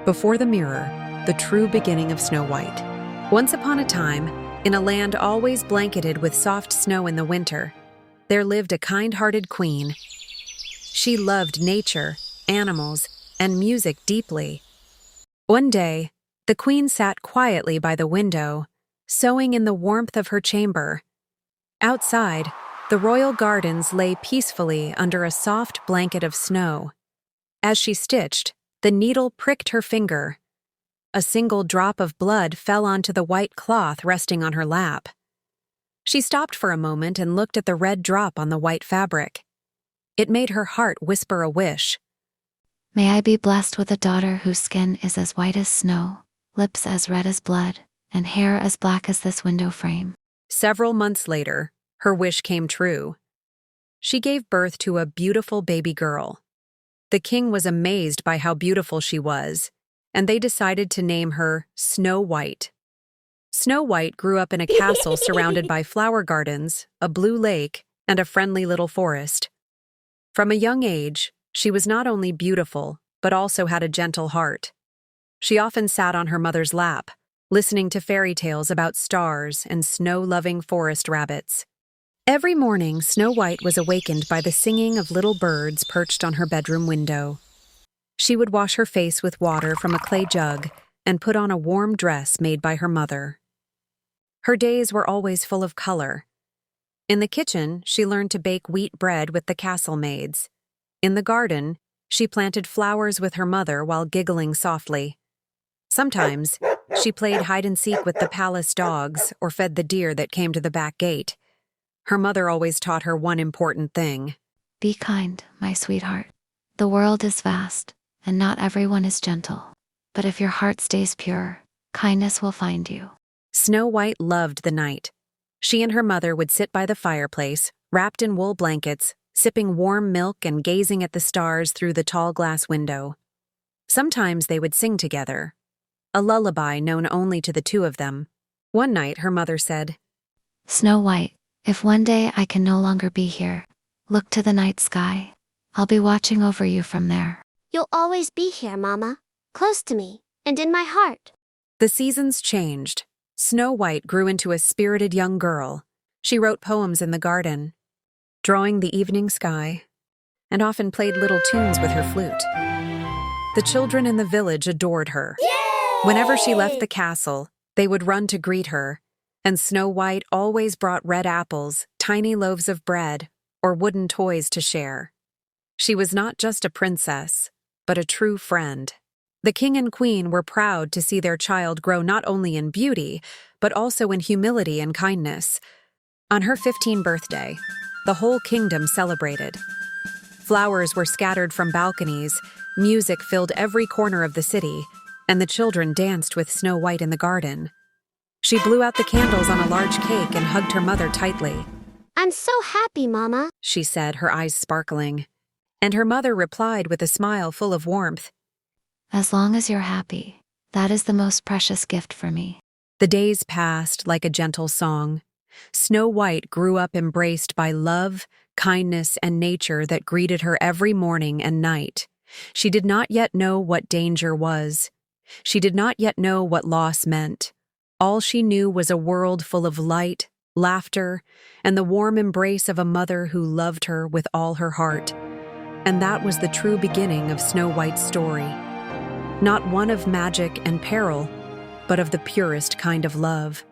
Before the mirror, the true beginning of Snow White. Once upon a time, in a land always blanketed with soft snow in the winter, there lived a kind-hearted queen. She loved nature, animals, and music deeply. One day, the queen sat quietly by the window, sewing in the warmth of her chamber. Outside, the royal gardens lay peacefully under a soft blanket of snow. As she stitched, the needle pricked her finger. A single drop of blood fell onto the white cloth resting on her lap. She stopped for a moment and looked at the red drop on the white fabric. It made her heart whisper a wish. May I be blessed with a daughter whose skin is as white as snow, lips as red as blood, and hair as black as this window frame. Several months later, her wish came true. She gave birth to a beautiful baby girl. The king was amazed by how beautiful she was, and they decided to name her Snow White. Snow White grew up in a castle surrounded by flower gardens, a blue lake, and a friendly little forest. From a young age, she was not only beautiful, but also had a gentle heart. She often sat on her mother's lap, listening to fairy tales about stars and snow-loving forest rabbits. Every morning, Snow White was awakened by the singing of little birds perched on her bedroom window. She would wash her face with water from a clay jug and put on a warm dress made by her mother. Her days were always full of color. In the kitchen, she learned to bake wheat bread with the castle maids. In the garden, she planted flowers with her mother while giggling softly. Sometimes, she played hide-and-seek with the palace dogs or fed the deer that came to the back gate. Her mother always taught her one important thing. Be kind, my sweetheart. The world is vast, and not everyone is gentle. But if your heart stays pure, kindness will find you. Snow White loved the night. She and her mother would sit by the fireplace, wrapped in wool blankets, sipping warm milk and gazing at the stars through the tall glass window. Sometimes they would sing together, a lullaby known only to the two of them. One night, her mother said, Snow White, if one day I can no longer be here, look to the night sky. I'll be watching over you from there. You'll always be here, Mama, close to me, and in my heart. The seasons changed. Snow White grew into a spirited young girl. She wrote poems in the garden, drawing the evening sky, and often played little tunes with her flute. The children in the village adored her. Yay! Whenever she left the castle, they would run to greet her, and Snow White always brought red apples, tiny loaves of bread, or wooden toys to share. She was not just a princess, but a true friend. The king and queen were proud to see their child grow not only in beauty, but also in humility and kindness. On her 15th birthday, the whole kingdom celebrated. Flowers were scattered from balconies, music filled every corner of the city, and the children danced with Snow White in the garden. She blew out the candles on a large cake and hugged her mother tightly. I'm so happy, Mama, she said, her eyes sparkling. And her mother replied with a smile full of warmth. As long as you're happy, that is the most precious gift for me. The days passed like a gentle song. Snow White grew up embraced by love, kindness, and nature that greeted her every morning and night. She did not yet know what danger was. She did not yet know what loss meant. All she knew was a world full of light, laughter, and the warm embrace of a mother who loved her with all her heart. And that was the true beginning of Snow White's story. Not one of magic and peril, but of the purest kind of love.